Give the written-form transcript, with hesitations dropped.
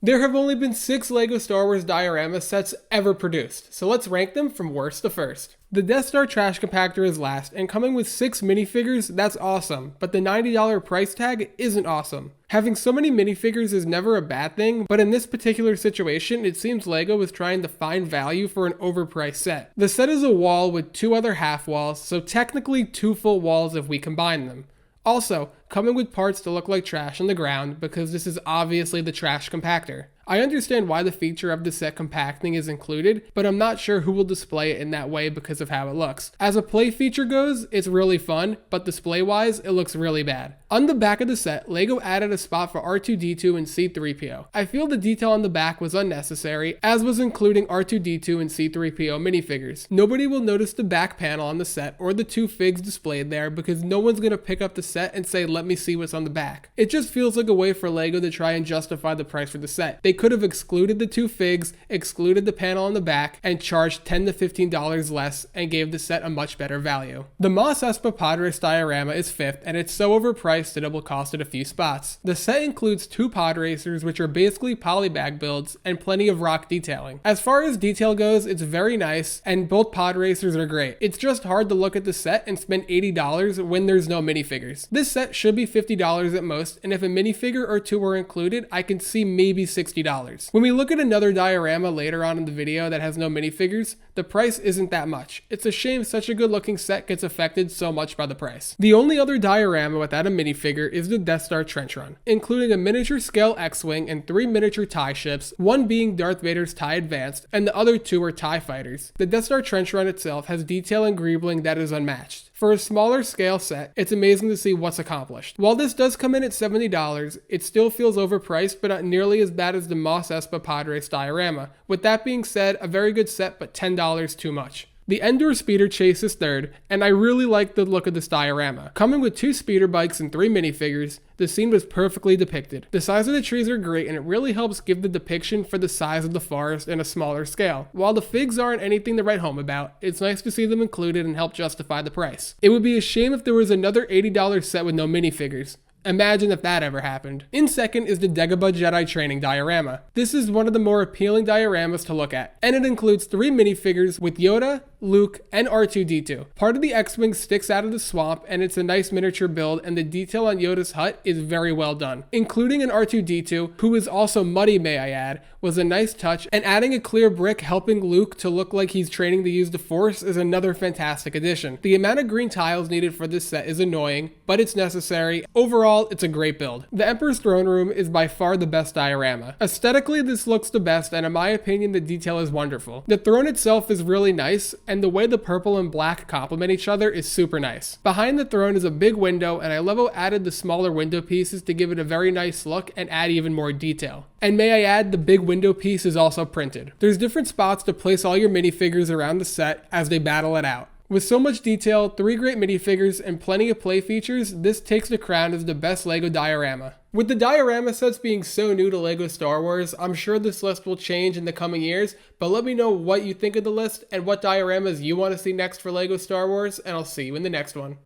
There have only been 6 LEGO Star Wars diorama sets ever produced, so let's rank them from worst to first. The Death Star Trash Compactor is last, and coming with 6 minifigures, that's awesome, but the $90 price tag isn't awesome. Having so many minifigures is never a bad thing, but in this particular situation, it seems LEGO was trying to find value for an overpriced set. The set is a wall with 2 other half walls, so technically 2 full walls if we combine them. Also, coming with parts to look like trash on the ground because this is obviously the trash compactor. I understand why the feature of the set compacting is included, but I'm not sure who will display it in that way because of how it looks. As a play feature goes, it's really fun, but display wise, it looks really bad. On the back of the set, LEGO added a spot for R2-D2 and C-3PO. I feel the detail on the back was unnecessary, as was including R2-D2 and C-3PO minifigures. Nobody will notice the back panel on the set or the 2 figs displayed there because no one's gonna pick up the set and say, let me see what's on the back. It just feels like a way for LEGO to try and justify the price for the set. They could have excluded the 2 figs, excluded the panel on the back, and charged $10 to $15 less and gave the set a much better value. The Mos Espa Padres diorama is 5th, and it's so overpriced that it will cost it a few spots. The set includes 2 pod racers, which are basically polybag builds, and plenty of rock detailing. As far as detail goes, it's very nice, and both pod racers are great. It's just hard to look at the set and spend $80 when there's no minifigures. This set should be $50 at most, and if a minifigure or 2 were included, I can see maybe $60. When we look at another diorama later on in the video that has no minifigures, the price isn't that much. It's a shame such a good looking set gets affected so much by the price. The only other diorama without a minifigure is the Death Star Trench Run, including a miniature scale X-Wing and 3 miniature TIE ships, one being Darth Vader's TIE Advanced, and the other 2 are TIE fighters. The Death Star Trench Run itself has detail and greebling that is unmatched. For a smaller scale set, it's amazing to see what's accomplished. While this does come in at $70, it still feels overpriced, but not nearly as bad as the Mos Espa Padres diorama. With that being said, a very good set, but $10 too much. The Endor Speeder Chase is 3rd, and I really like the look of this diorama. Coming with 2 speeder bikes and 3 minifigures, the scene was perfectly depicted. The size of the trees are great, and it really helps give the depiction for the size of the forest in a smaller scale. While the figs aren't anything to write home about, it's nice to see them included and help justify the price. It would be a shame if there was another $80 set with no minifigures. Imagine if that ever happened. In second is the Dagobah Jedi Training diorama. This is one of the more appealing dioramas to look at, and it includes 3 minifigures with Yoda, Luke, and R2-D2. Part of the X-Wing sticks out of the swamp, and it's a nice miniature build, and the detail on Yoda's hut is very well done. Including an R2-D2, who is also muddy may I add, was a nice touch, and adding a clear brick helping Luke to look like he's training to use the Force is another fantastic addition. The amount of green tiles needed for this set is annoying, but it's necessary. Overall, it's a great build. The Emperor's Throne Room is by far the best diorama. Aesthetically, this looks the best, and in my opinion, the detail is wonderful. The throne itself is really nice, and the way the purple and black complement each other is super nice. Behind the throne is a big window, and I love how added the smaller window pieces to give it a very nice look and add even more detail. And may I add, the big window piece is also printed. There's different spots to place all your minifigures around the set as they battle it out. With so much detail, 3 great minifigures, and plenty of play features, this takes the crown as the best LEGO diorama. With the diorama sets being so new to LEGO Star Wars, I'm sure this list will change in the coming years, but let me know what you think of the list and what dioramas you want to see next for LEGO Star Wars, and I'll see you in the next one.